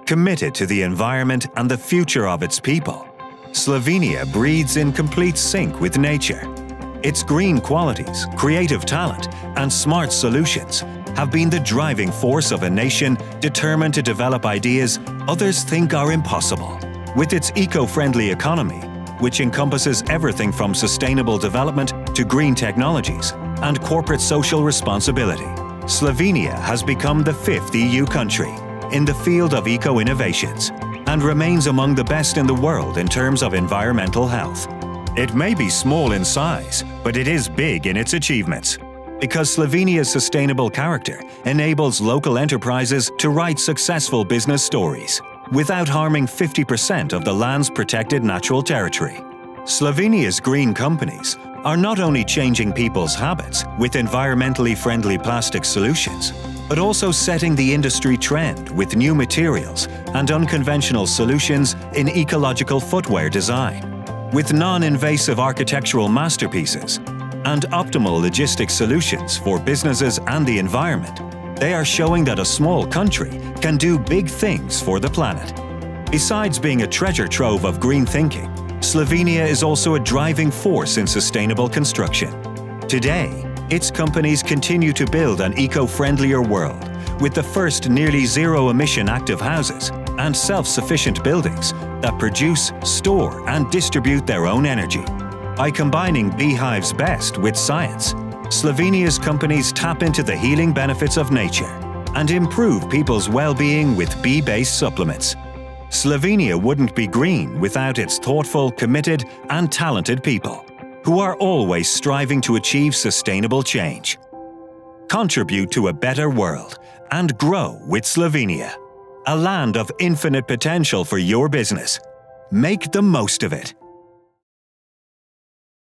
committed to the environment and the future of its people. Slovenia breathes in complete sync with nature. Its green qualities, creative talent, and smart solutions have been the driving force of a nation determined to develop ideas others think are impossible. With its eco-friendly economy, which encompasses everything from sustainable development to green technologies and corporate social responsibility, Slovenia has become the 5th EU country in the field of eco-innovations and remains among the best in the world in terms of environmental health. It may be small in size, but it is big in its achievements, because Slovenia's sustainable character enables local enterprises to write successful business stories without harming 50% of the land's protected natural territory. Slovenia's green companies are not only changing people's habits with environmentally friendly plastic solutions, but also setting the industry trend with new materials and unconventional solutions in ecological footwear design. With non-invasive architectural masterpieces and optimal logistics solutions for businesses and the environment, they are showing that a small country can do big things for the planet. Besides being a treasure trove of green thinking, Slovenia is also a driving force in sustainable construction. Today, its companies continue to build an eco-friendlier world with the first nearly zero-emission active houses and self-sufficient buildings that produce, store, and distribute their own energy. By combining beehives best with science, Slovenia's companies tap into the healing benefits of nature and improve people's well-being with bee-based supplements. Slovenia wouldn't be green without its thoughtful, committed, and talented people, who are always striving to achieve sustainable change. Contribute to a better world and grow with Slovenia, a land of infinite potential for your business. Make the most of it.